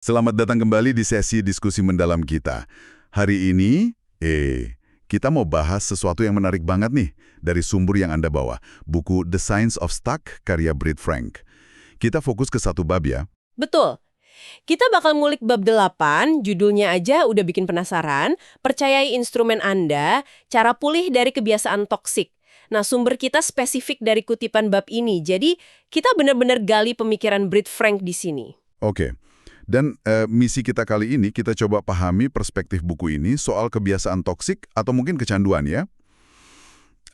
Selamat datang kembali di sesi diskusi mendalam kita. Hari ini, kita mau bahas sesuatu yang menarik banget nih dari sumber yang Anda bawa, buku The Science of Stuck karya Brit Frank. Kita fokus ke satu bab ya. Betul. Kita bakal ngulik bab 8, judulnya aja udah bikin penasaran, percayai instrumen Anda, cara pulih dari kebiasaan toksik. Nah, sumber kita spesifik dari kutipan bab ini, jadi kita benar-benar gali pemikiran Brit Frank di sini. Oke. Dan misi kita kali ini, kita coba pahami perspektif buku ini soal kebiasaan toksik atau mungkin kecanduan ya.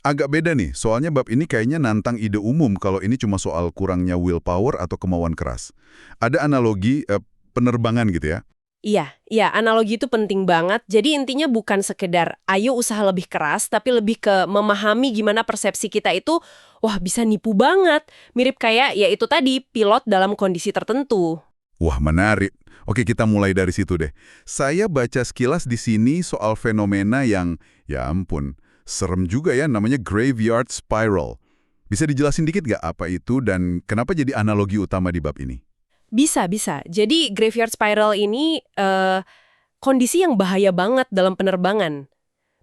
Agak beda nih, soalnya bab ini kayaknya nantang ide umum kalau ini cuma soal kurangnya willpower atau kemauan keras. Ada analogi penerbangan gitu ya. Iya, analogi itu penting banget. Jadi intinya bukan sekedar ayo usaha lebih keras, tapi lebih ke memahami gimana persepsi kita itu, wah bisa nipu banget. Mirip kayak, ya itu tadi, pilot dalam kondisi tertentu. Wah, menarik. Oke, kita mulai dari situ deh. Saya baca sekilas di sini soal fenomena yang, ya ampun, serem juga ya, namanya graveyard spiral. Bisa dijelasin dikit nggak apa itu dan kenapa jadi analogi utama di bab ini? Bisa. Jadi graveyard spiral ini kondisi yang bahaya banget dalam penerbangan.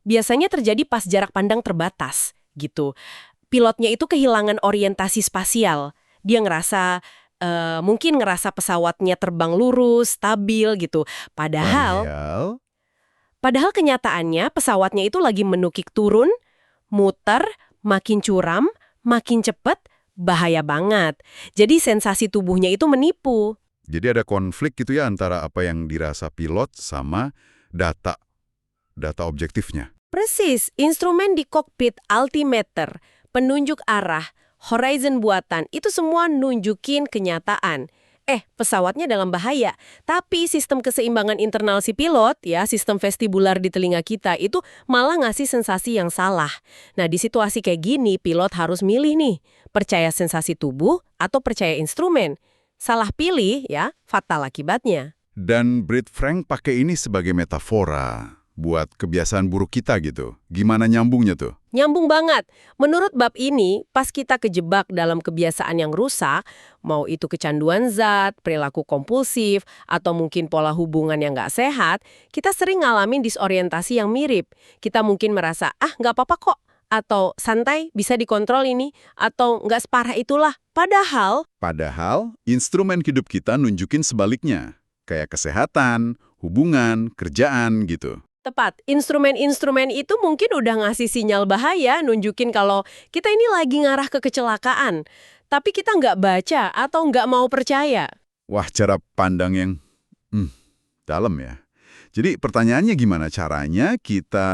Biasanya terjadi pas jarak pandang terbatas, gitu. Pilotnya itu kehilangan orientasi spasial. Dia mungkin ngerasa pesawatnya terbang lurus, stabil gitu. Padahal Padahal, Padahal kenyataannya pesawatnya itu lagi menukik turun, muter, makin curam, makin cepet, bahaya banget. Jadi sensasi tubuhnya itu menipu. jadi ada konflik gitu ya antara apa yang dirasa pilot sama data, data objektifnya. Persis, instrumen di kokpit, altimeter, penunjuk arah, horizon buatan, itu semua nunjukin kenyataan. Pesawatnya dalam bahaya. Tapi sistem keseimbangan internal si pilot, ya, sistem vestibular di telinga kita, itu malah ngasih sensasi yang salah. Nah, di situasi kayak gini, pilot harus milih nih, percaya sensasi tubuh atau percaya instrumen. Salah pilih, ya, fatal akibatnya. Dan Brit Frank pakai ini sebagai metafora buat kebiasaan buruk kita gitu. Gimana nyambungnya tuh? Nyambung banget. Menurut bab ini, pas kita kejebak dalam kebiasaan yang rusak, mau itu kecanduan zat, perilaku kompulsif, atau mungkin pola hubungan yang nggak sehat, kita sering ngalamin disorientasi yang mirip. Kita mungkin merasa, nggak apa-apa kok, atau santai, bisa dikontrol ini, atau nggak separah itulah. Padahal, instrumen hidup kita nunjukin sebaliknya. Kayak kesehatan, hubungan, kerjaan gitu. Tepat, instrumen-instrumen itu mungkin udah ngasih sinyal bahaya, nunjukin kalau kita ini lagi ngarah ke kecelakaan. Tapi kita nggak baca atau nggak mau percaya. Wah, cara pandang yang dalam ya. Jadi pertanyaannya gimana caranya kita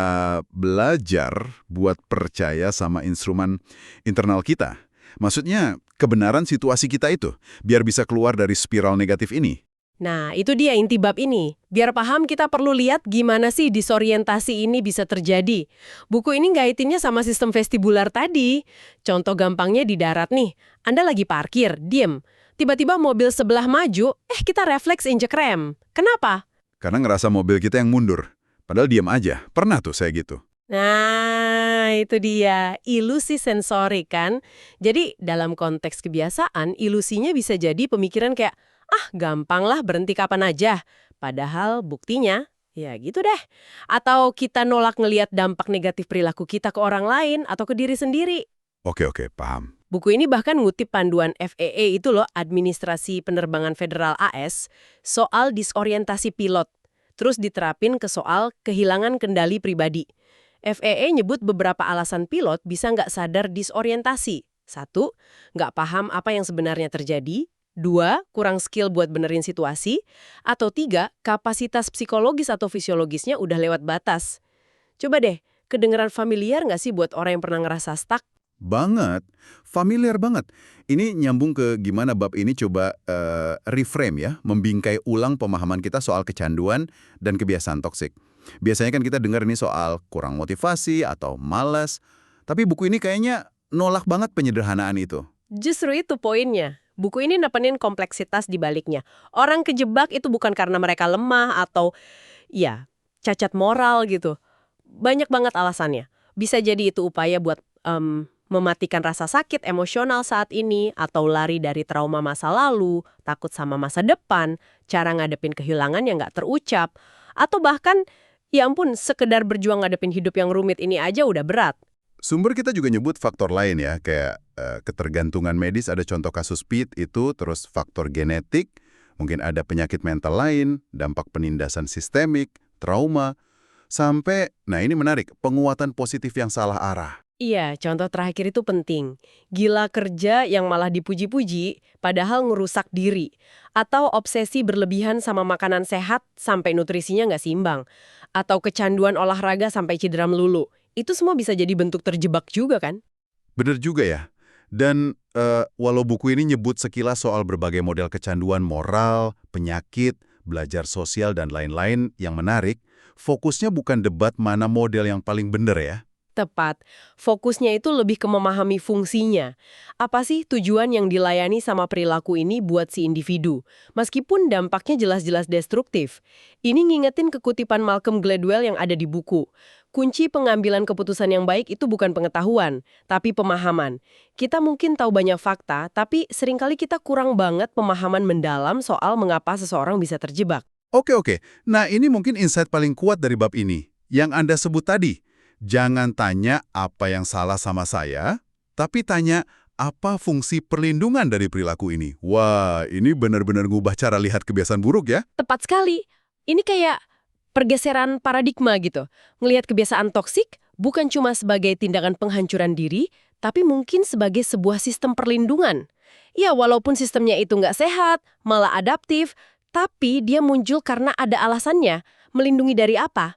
belajar buat percaya sama instrumen internal kita? Maksudnya kebenaran situasi kita itu, biar bisa keluar dari spiral negatif ini. Nah, itu dia inti bab ini. Biar paham kita perlu lihat gimana sih disorientasi ini bisa terjadi. Buku ini ngaitinnya sama sistem vestibular tadi. Contoh gampangnya di darat nih. Anda lagi parkir, diem. Tiba-tiba mobil sebelah maju, kita refleks injek rem. Kenapa? Karena ngerasa mobil kita yang mundur. Padahal diam aja. Pernah tuh saya gitu. Nah, itu dia. Ilusi sensorik kan. Jadi, dalam konteks kebiasaan, ilusinya bisa jadi pemikiran kayak, gampang lah berhenti kapan aja. Padahal buktinya, ya gitu deh. Atau kita nolak ngelihat dampak negatif perilaku kita ke orang lain atau ke diri sendiri. Oke, paham. Buku ini bahkan ngutip panduan FAA itu loh, Administrasi Penerbangan Federal AS, soal disorientasi pilot. Terus diterapin ke soal kehilangan kendali pribadi. FAA nyebut beberapa alasan pilot bisa nggak sadar disorientasi. 1, nggak paham apa yang sebenarnya terjadi. 2, kurang skill buat benerin situasi. Atau 3, kapasitas psikologis atau fisiologisnya udah lewat batas. Coba deh, kedengeran familiar nggak sih buat orang yang pernah ngerasa stuck? Banget. Familiar banget. Ini nyambung ke gimana bab ini coba reframe ya, membingkai ulang pemahaman kita soal kecanduan dan kebiasaan toksik. Biasanya kan kita dengar ini soal kurang motivasi atau malas, tapi buku ini kayaknya nolak banget penyederhanaan itu. Justru itu poinnya. Buku ini nepenin kompleksitas di baliknya. Orang kejebak itu bukan karena mereka lemah atau, ya, cacat moral gitu. Banyak banget alasannya. Bisa jadi itu upaya buat mematikan rasa sakit emosional saat ini, atau lari dari trauma masa lalu, takut sama masa depan, cara ngadepin kehilangan yang nggak terucap, atau bahkan, ya ampun, sekedar berjuang ngadepin hidup yang rumit ini aja udah berat. Sumber kita juga nyebut faktor lain ya, kayak ketergantungan medis, ada contoh kasus PID itu, terus faktor genetik, mungkin ada penyakit mental lain, dampak penindasan sistemik, trauma, sampai, nah ini menarik, penguatan positif yang salah arah. Iya, contoh terakhir itu penting. Gila kerja yang malah dipuji-puji, padahal ngerusak diri. Atau obsesi berlebihan sama makanan sehat sampai nutrisinya nggak seimbang. Atau kecanduan olahraga sampai cedera melulu. Itu semua bisa jadi bentuk terjebak juga kan? Bener juga ya. Dan walau buku ini nyebut sekilas soal berbagai model kecanduan moral, penyakit, belajar sosial, dan lain-lain yang menarik, fokusnya bukan debat mana model yang paling bener ya. Tepat. Fokusnya itu lebih ke memahami fungsinya. Apa sih tujuan yang dilayani sama perilaku ini buat si individu? Meskipun dampaknya jelas-jelas destruktif. Ini ngingetin kekutipan Malcolm Gladwell yang ada di buku. Kunci pengambilan keputusan yang baik itu bukan pengetahuan, tapi pemahaman. Kita mungkin tahu banyak fakta, tapi seringkali kita kurang banget pemahaman mendalam soal mengapa seseorang bisa terjebak. Oke. Nah ini mungkin insight paling kuat dari bab ini. Yang Anda sebut tadi. Jangan tanya apa yang salah sama saya, tapi tanya apa fungsi perlindungan dari perilaku ini. Wah, ini benar-benar ngubah cara lihat kebiasaan buruk ya. Tepat sekali. Ini kayak pergeseran paradigma gitu. Ngelihat kebiasaan toksik bukan cuma sebagai tindakan penghancuran diri, tapi mungkin sebagai sebuah sistem perlindungan. Ya, walaupun sistemnya itu nggak sehat, malah adaptif, tapi dia muncul karena ada alasannya. Melindungi dari apa?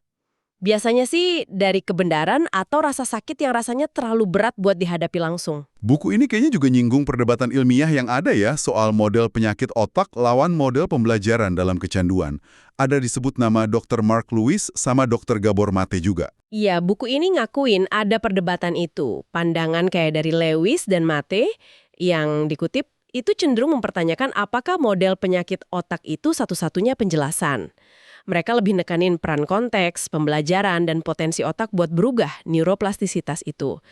Biasanya sih dari kebenaran atau rasa sakit yang rasanya terlalu berat buat dihadapi langsung. Buku ini kayaknya juga nyinggung perdebatan ilmiah yang ada ya soal model penyakit otak lawan model pembelajaran dalam kecanduan. Ada disebut nama Dr. Mark Lewis sama Dr. Gabor Mate juga. Iya, buku ini ngakuin ada perdebatan itu. Pandangan kayak dari Lewis dan Mate yang dikutip itu cenderung mempertanyakan apakah model penyakit otak itu satu-satunya penjelasan. Mereka lebih nekanin peran konteks, pembelajaran, dan potensi otak buat berubah neuroplastisitas itu.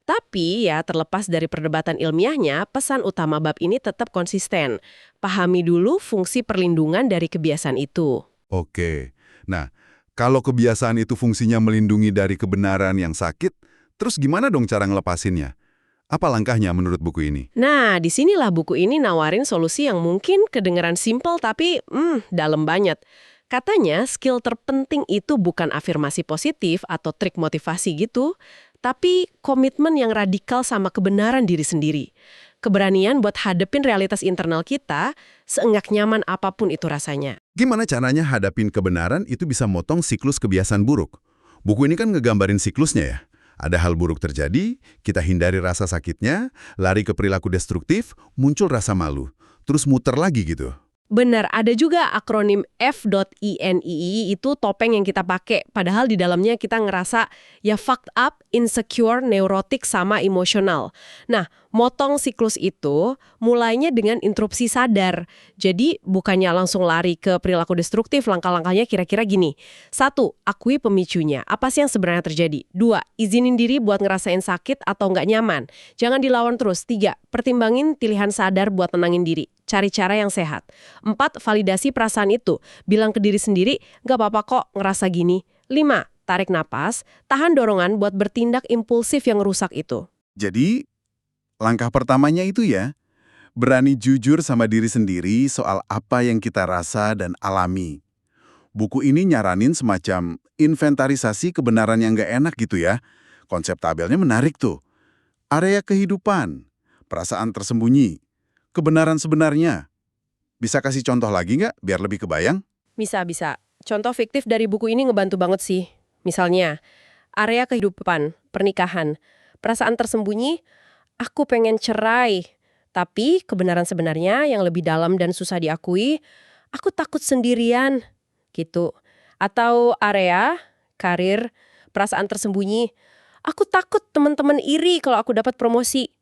Tapi ya terlepas dari perdebatan ilmiahnya, pesan utama bab ini tetap konsisten. Pahami dulu fungsi perlindungan dari kebiasaan itu. Oke. Nah, kalau kebiasaan itu fungsinya melindungi dari kebenaran yang sakit, terus gimana dong cara ngelepasinnya? Apa langkahnya menurut buku ini? Nah, disinilah buku ini nawarin solusi yang mungkin kedengeran simpel tapi dalam banget. Katanya skill terpenting itu bukan afirmasi positif atau trik motivasi gitu, tapi komitmen yang radikal sama kebenaran diri sendiri. Keberanian buat hadepin realitas internal kita, seenggak nyaman apapun itu rasanya. Gimana caranya hadapin kebenaran itu bisa motong siklus kebiasaan buruk? Buku ini kan ngegambarin siklusnya ya. Ada hal buruk terjadi, kita hindari rasa sakitnya, lari ke perilaku destruktif, muncul rasa malu. Terus muter lagi gitu. Benar, ada juga akronim F.INII itu topeng yang kita pakai. Padahal di dalamnya kita ngerasa ya fucked up, insecure, neurotik, sama emosional. Nah, motong siklus itu mulainya dengan interupsi sadar. Jadi bukannya langsung lari ke perilaku destruktif, langkah-langkahnya kira-kira gini. 1. Akui pemicunya. Apa sih yang sebenarnya terjadi? 2. Izinin diri buat ngerasain sakit atau nggak nyaman. Jangan dilawan terus. 3. Pertimbangin pilihan sadar buat tenangin diri. Cari cara yang sehat. 4. Validasi perasaan itu. Bilang ke diri sendiri, nggak apa-apa kok ngerasa gini. 5. Tarik napas, tahan dorongan buat bertindak impulsif yang rusak itu. Jadi, langkah pertamanya itu ya, berani jujur sama diri sendiri soal apa yang kita rasa dan alami. Buku ini nyaranin semacam inventarisasi kebenaran yang nggak enak gitu ya. Konsep tabelnya menarik tuh. Area kehidupan, perasaan tersembunyi, kebenaran sebenarnya. Bisa kasih contoh lagi nggak biar lebih kebayang? Bisa. Contoh fiktif dari buku ini ngebantu banget sih. Misalnya, area kehidupan, pernikahan, perasaan tersembunyi, aku pengen cerai. Tapi kebenaran sebenarnya yang lebih dalam dan susah diakui, aku takut sendirian. Gitu. Atau area, karir, perasaan tersembunyi, aku takut teman-teman iri kalau aku dapat promosi.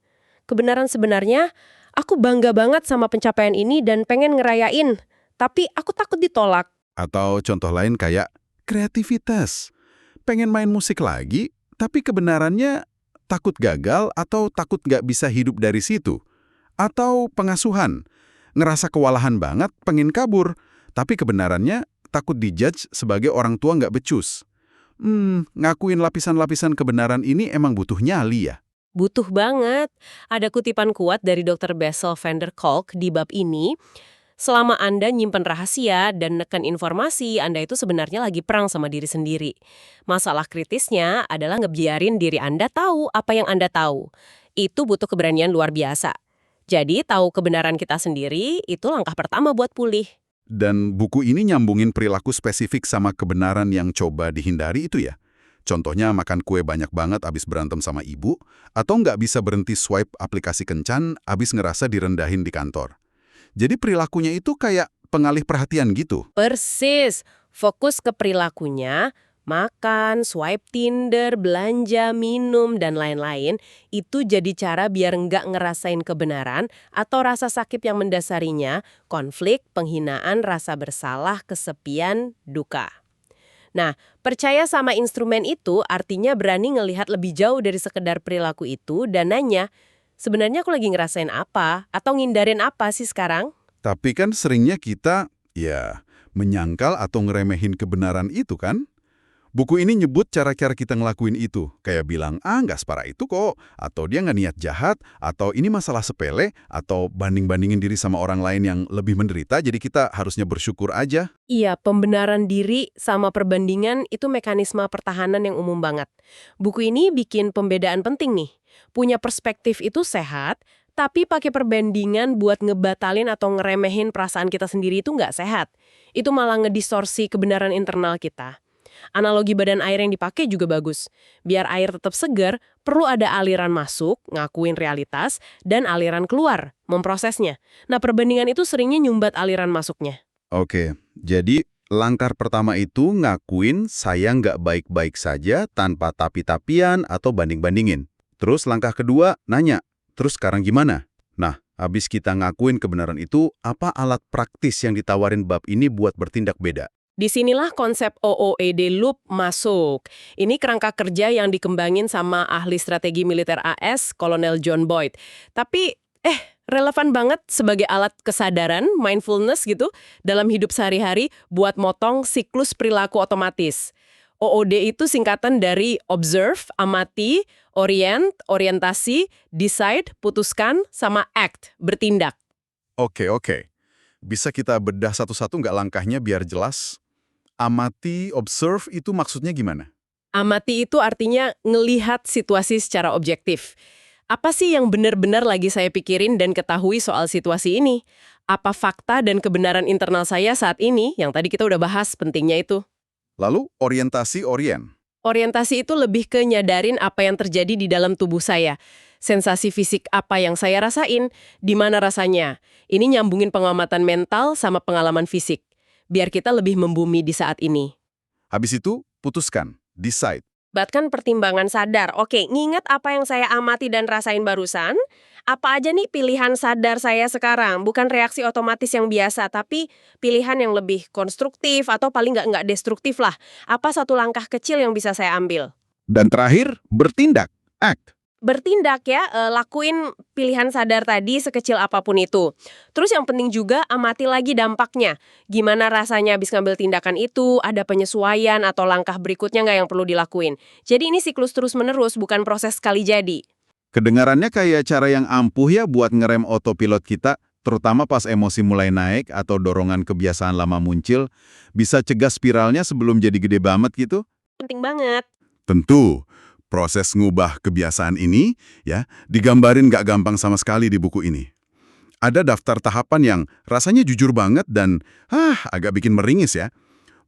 Kebenaran sebenarnya, aku bangga banget sama pencapaian ini dan pengen ngerayain, tapi aku takut ditolak. Atau contoh lain kayak kreativitas. Pengen main musik lagi, tapi kebenarannya Takut gagal atau takut nggak bisa hidup dari situ? Atau pengasuhan? Ngerasa kewalahan banget, pengen kabur, tapi kebenarannya takut dijudge sebagai orang tua nggak becus. Ngakuin lapisan-lapisan kebenaran ini emang butuh nyali ya? Butuh banget. Ada kutipan kuat dari Dr. Bessel van der Kolk di bab ini. Selama Anda nyimpen rahasia dan neken informasi, Anda itu sebenarnya lagi perang sama diri sendiri. Masalah kritisnya adalah ngebiarin diri Anda tahu apa yang Anda tahu. Itu butuh keberanian luar biasa. Jadi, tahu kebenaran kita sendiri, itu langkah pertama buat pulih. Dan buku ini nyambungin perilaku spesifik sama kebenaran yang coba dihindari itu ya? Contohnya makan kue banyak banget abis berantem sama ibu, atau nggak bisa berhenti swipe aplikasi kencan abis ngerasa direndahin di kantor. Jadi perilakunya itu kayak pengalih perhatian gitu. Persis. Fokus ke perilakunya, makan, swipe Tinder, belanja, minum, dan lain-lain, itu jadi cara biar nggak ngerasain kebenaran atau rasa sakit yang mendasarinya, konflik, penghinaan, rasa bersalah, kesepian, duka. Nah, percaya sama instrumen itu artinya berani ngelihat lebih jauh dari sekedar perilaku itu dan nanya, sebenarnya aku lagi ngerasain apa? Atau ngindarin apa sih sekarang? Tapi kan seringnya kita, ya, menyangkal atau ngeremehin kebenaran itu kan? Buku ini nyebut cara-cara kita ngelakuin itu. Kayak bilang, nggak separah itu kok. Atau dia nggak niat jahat. Atau ini masalah sepele. Atau banding-bandingin diri sama orang lain yang lebih menderita. Jadi kita harusnya bersyukur aja. Iya, pembenaran diri sama perbandingan itu mekanisme pertahanan yang umum banget. Buku ini bikin pembedaan penting nih. Punya perspektif itu sehat, tapi pakai perbandingan buat ngebatalin atau ngeremehin perasaan kita sendiri itu nggak sehat. Itu malah ngedistorsi kebenaran internal kita. Analogi badan air yang dipakai juga bagus. Biar air tetap segar, perlu ada aliran masuk, ngakuin realitas, dan aliran keluar, memprosesnya. Nah, perbandingan itu seringnya nyumbat aliran masuknya. Oke, jadi langkah pertama itu ngakuin saya nggak baik-baik saja tanpa tapi-tapian atau banding-bandingin. Terus langkah kedua, nanya, terus sekarang gimana? Nah, habis kita ngakuin kebenaran itu, apa alat praktis yang ditawarin bab ini buat bertindak beda? Disinilah konsep OOED Loop masuk. Ini kerangka kerja yang dikembangin sama ahli strategi militer AS, Kolonel John Boyd. Tapi, relevan banget sebagai alat kesadaran, mindfulness gitu, dalam hidup sehari-hari buat motong siklus perilaku otomatis. OOD itu singkatan dari Observe, amati, Orient, orientasi, Decide, putuskan, sama Act, bertindak. Oke. Bisa kita bedah satu-satu nggak langkahnya biar jelas? Amati, observe itu maksudnya gimana? Amati itu artinya ngelihat situasi secara objektif. Apa sih yang benar-benar lagi saya pikirin dan ketahui soal situasi ini? Apa fakta dan kebenaran internal saya saat ini, yang tadi kita udah bahas pentingnya itu? Lalu orientasi orient. Orientasi itu lebih ke nyadarin apa yang terjadi di dalam tubuh saya. Sensasi fisik apa yang saya rasain, di mana rasanya. Ini nyambungin pengamatan mental sama pengalaman fisik. Biar kita lebih membumi di saat ini. Habis itu, putuskan, decide. Batkan pertimbangan sadar. Oke, nginget apa yang saya amati dan rasain barusan. Apa aja nih pilihan sadar saya sekarang? Bukan reaksi otomatis yang biasa, tapi pilihan yang lebih konstruktif atau paling nggak destruktif lah. Apa satu langkah kecil yang bisa saya ambil? Dan terakhir, bertindak, act. Bertindak ya, lakuin pilihan sadar tadi sekecil apapun itu. Terus yang penting juga amati lagi dampaknya. Gimana rasanya habis ngambil tindakan itu, ada penyesuaian atau langkah berikutnya nggak yang perlu dilakuin. Jadi ini siklus terus-menerus, bukan proses sekali jadi. Kedengarannya kayak cara yang ampuh ya buat ngerem autopilot kita, terutama pas emosi mulai naik atau dorongan kebiasaan lama muncul, bisa cegah spiralnya sebelum jadi gede banget gitu? Penting banget. Tentu. Proses ngubah kebiasaan ini, ya, digambarin nggak gampang sama sekali di buku ini. Ada daftar tahapan yang rasanya jujur banget dan, agak bikin meringis ya.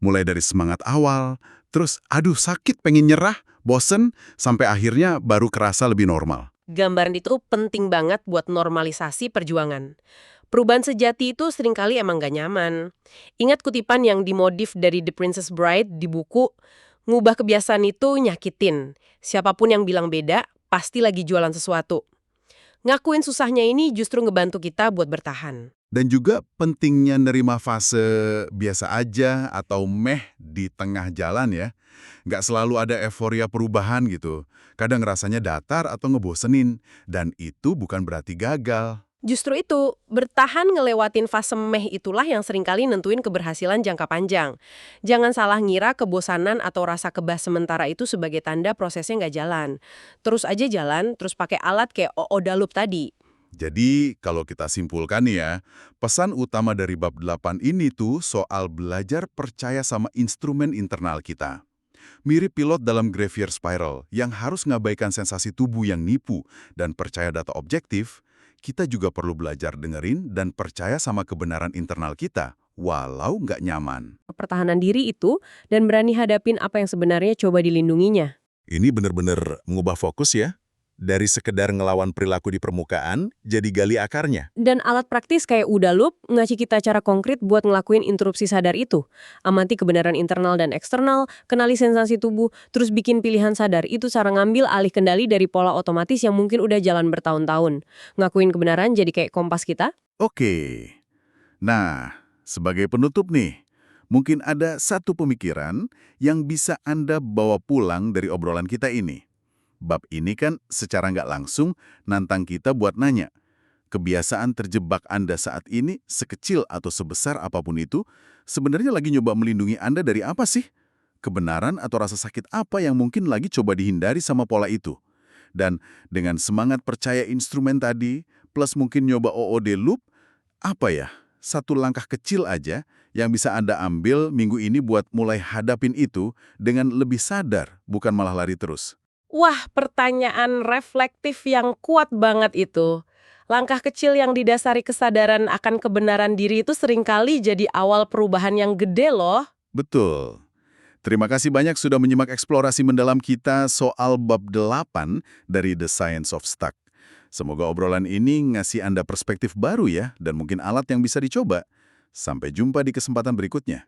Mulai dari semangat awal, terus aduh sakit pengen nyerah, bosen, sampai akhirnya baru kerasa lebih normal. Gambaran itu penting banget buat normalisasi perjuangan. Perubahan sejati itu seringkali emang gak nyaman. Ingat kutipan yang dimodif dari The Princess Bride di buku, ngubah kebiasaan itu nyakitin. Siapapun yang bilang beda, pasti lagi jualan sesuatu. Ngakuin susahnya ini justru ngebantu kita buat bertahan. Dan juga pentingnya nerima fase biasa aja atau meh di tengah jalan ya. Nggak selalu ada euforia perubahan gitu. Kadang rasanya datar atau ngebosenin. Dan itu bukan berarti gagal. Justru itu, bertahan ngelewatin fase meh itulah yang seringkali nentuin keberhasilan jangka panjang. Jangan salah ngira kebosanan atau rasa kebas sementara itu sebagai tanda prosesnya nggak jalan. Terus aja jalan, terus pakai alat kayak Oodalup tadi. Jadi, kalau kita simpulkan nih ya, pesan utama dari bab 8 ini tuh soal belajar percaya sama instrumen internal kita. Mirip pilot dalam Graveyard Spiral yang harus ngabaikan sensasi tubuh yang nipu dan percaya data objektif, kita juga perlu belajar dengerin dan percaya sama kebenaran internal kita, walau nggak nyaman. Pertahanan diri itu, dan berani hadapin apa yang sebenarnya coba dilindunginya. Ini benar-benar mengubah fokus ya. Dari sekedar ngelawan perilaku di permukaan, jadi gali akarnya. Dan alat praktis kayak Oodalup ngasih kita cara konkret buat ngelakuin interupsi sadar itu. Amati kebenaran internal dan eksternal, kenali sensasi tubuh, terus bikin pilihan sadar. Itu cara ngambil alih kendali dari pola otomatis yang mungkin udah jalan bertahun-tahun. Ngakuin kebenaran jadi kayak kompas kita. Oke, nah sebagai penutup nih, mungkin ada satu pemikiran yang bisa Anda bawa pulang dari obrolan kita ini. Bab ini kan secara nggak langsung nantang kita buat nanya, kebiasaan terjebak Anda saat ini, sekecil atau sebesar apapun itu, sebenarnya lagi nyoba melindungi Anda dari apa sih? Kebenaran atau rasa sakit apa yang mungkin lagi coba dihindari sama pola itu? Dan dengan semangat percaya instrumen tadi, plus mungkin nyoba OOD Loop, apa ya? Satu langkah kecil aja yang bisa Anda ambil minggu ini buat mulai hadapin itu dengan lebih sadar, bukan malah lari terus. Wah, pertanyaan reflektif yang kuat banget itu. Langkah kecil yang didasari kesadaran akan kebenaran diri itu seringkali jadi awal perubahan yang gede loh. Betul. Terima kasih banyak sudah menyimak eksplorasi mendalam kita soal bab 8 dari The Science of Stuck. Semoga obrolan ini ngasih Anda perspektif baru ya, dan mungkin alat yang bisa dicoba. Sampai jumpa di kesempatan berikutnya.